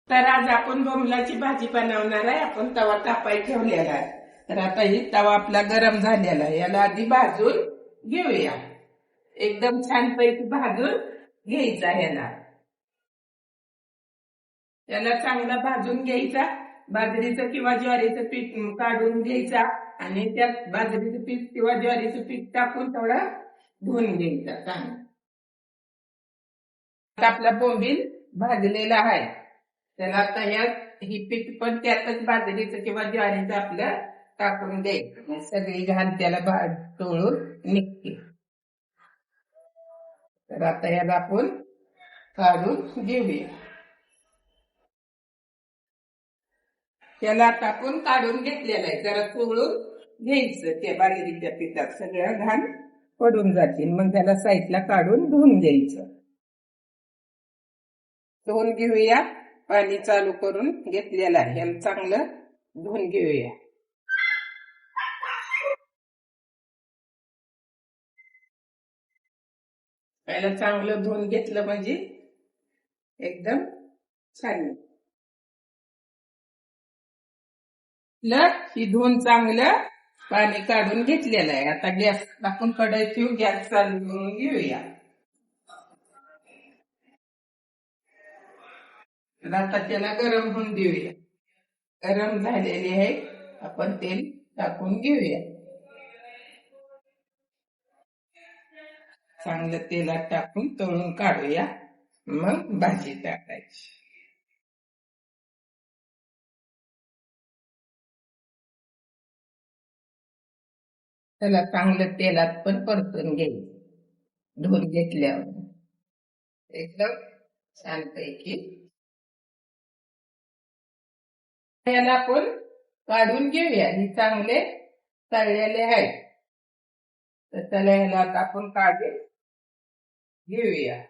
तर आज आपण बोंबलाची भाजी बनवणार आहे. आपण तवा तापाय ठेवलेला आहे. तर आता ही तवा आपला गरम झालेला आहे. याला आधी भाजून घेऊया. एकदम छान पैकी भाजून घ्यायचा ह्याला. याला चांगला भाजून घ्यायचा. बाजरीचं किंवा ज्वारीचं पीठ काढून घ्यायचा आणि त्यात बाजरीचं पीठ किंवा ज्वारीचं पीठ टाकून थोडा धुवून घ्यायचा चांगला. आपला बोंबील भाजलेला आहे. त्याला आता ही पीठ पण त्यातच बाजरीचं किंवा ज्वारीचं आपलं टाकून द्यायचं. सगळी घाण त्याला तोळून निघते. तर आता याला आपण काढून घेऊया. त्याला आता आपण काढून घेतलेलं आहे. जरा चोळून घ्यायचं. त्या बाजरीच्या पिठात सगळं घाण पडून जातील. मग त्याला साईडला काढून धुवून घ्यायचं. धुवून घेऊया. पाणी चालू करून घेतलेलं आहे. याला चांगलं धुवून घेऊया. याला चांगलं धुवून घेतलं म्हणजे एकदम छान. ही धुवून चांगलं पाणी काढून घेतलेलं आहे. आता गॅस टाकून कढई ठेवून गॅस चालू करून घेऊया. आता त्याला गरम होऊन देऊया. गरम झालेले आहे. आपण तेल टाकून घेऊया. चांगलं तेलात टाकून तळून काढूया. मग भाजी टाकायची. त्याला चांगलं तेलात पण परतून घ्यायचं. धुवून घेतल्यावर एकदम छानपैकी याला आपण काढून घेऊया. हे चांगले तळलेले आहेत. तर त्याला ह्याला आता आपण काढून घेऊया.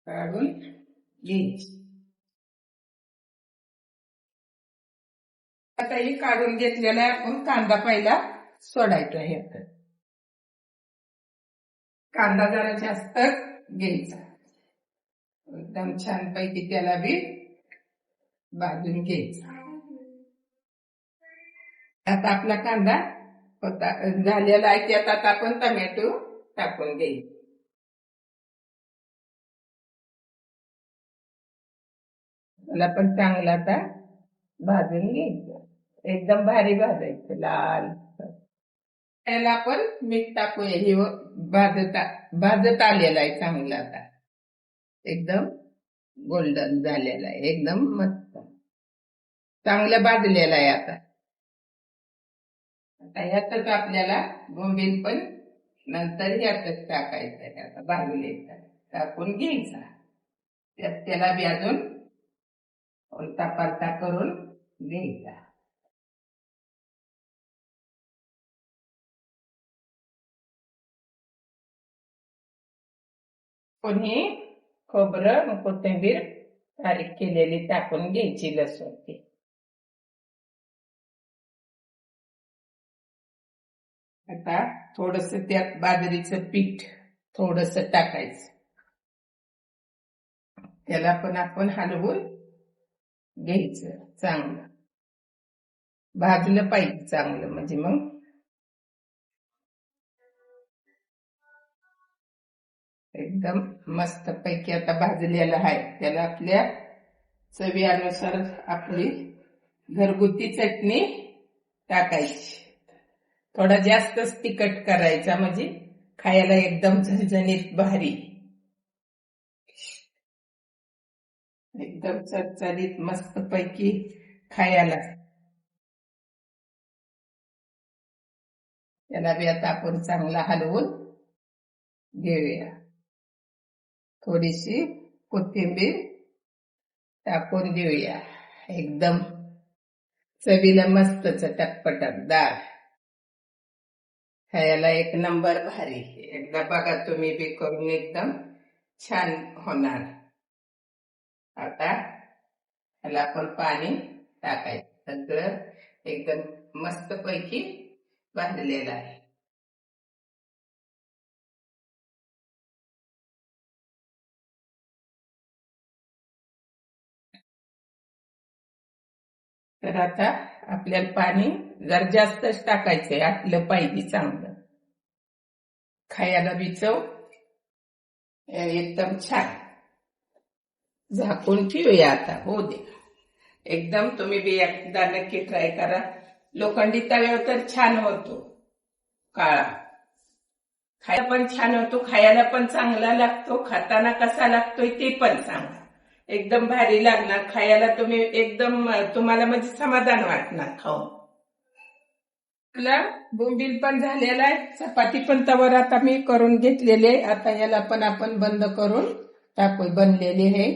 काढून घ्यायची. आता हे काढून घेतलेला आहे. आपण कांदा पहिला सोडायचा आहे. कांदा जरा जास्त घ्यायचा. एकदम छान पैकी त्याला बी भाजून घ्यायचा. आता आपला कांदा झालेला आहे. त्यात आता आपण टोमॅटो टाकून घ्यायचा. त्याला पण चांगला आता भाजून घ्यायचं. एकदम भारी भाजायचं लाल. त्याला आपण मीठ टाकूया. हे भाजत आलेला आहे चांगला. आता एकदम गोल्डन झालेला आहे. एकदम मस्त चांगलं भाजलेला आहे. आता ह्यातच आपल्याला बोंबील पण नंतर ह्यातच टाकायचं. आता भाजलेला टाकून घ्यायचा. त्याला बी अजून उलटा पालटा करून घ्यायचा. कोणी खोबरं कोथिंबीर बारीक केलेली टाकून घ्यायची. लसूण ती आता थोडस त्यात बाजरीचं पीठ थोडस टाकायचं. त्याला पण आपण हलवून घ्यायचं. चांगलं भाजलं पाहिजे चांगलं. म्हणजे मग एकदम मस्त पैकी आता भाजलेला आहे. त्याला आपल्या चवीनुसार आपली घरगुती चटणी टाकायची. थोडा जास्तच तिखट करायचा म्हणजे खायला एकदम झणझणीत भारी. एकदम चरचरीत मस्त पैकी खायला. त्याला बी आता आपण चांगला हलवून घेऊया. थोडीशी कोथिंबीर टाकून देऊया. एकदम चवीला मस्त चटपटदार. खायला एक नंबर भारी. एकदा बघा तुम्ही बी करून. एकदम छान होणार. आता ह्याला आपण पाणी टाकायचं. सगळं एकदम मस्त पैकी भाजलेलं आहे. तर आता आपल्याला पाणी जर जास्तच टाकायचंय, आटलं पाहिजे चांगलं. खायला बी चव एकदम छान. झाकून ठेवूया आता, हो दे. एकदम तुम्ही बी एकदा नक्की ट्राय करा. लोखंडी तव्यावर तर छान होतो काळा. खायला पण छान होतो, खायला पण चांगला लागतो. खाताना कसा लागतोय ते पण सांगा. एकदम भारी लागणार खायला. तुम्ही एकदम तुम्हाला म्हणजे समाधान वाटणार खाऊन. आपला बोंबील पण झालेला आहे. चपाती पण तवर आता मी करून घेतलेले. आता याला पण आपण बंद करून टाकू. बनलेले हे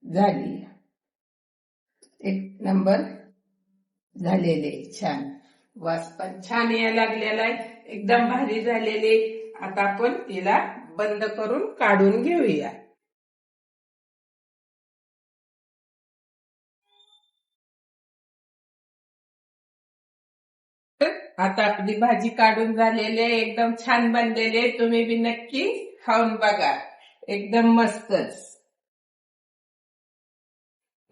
झाली. एक नंबर झालेले, छान. वास पण छान यायला लागलेला आहे. एकदम भारी झालेले. आता आपण तिला बंद करून काढून घेऊया. आता आपली भाजी काढून झालेली आहे. एकदम छान बनलेले. तुम्ही बी नक्की खाऊन बघा. एकदम मस्तच.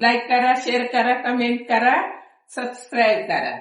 लाईक करा, शेअर करा, कमेंट करा, सबस्क्राईब करा.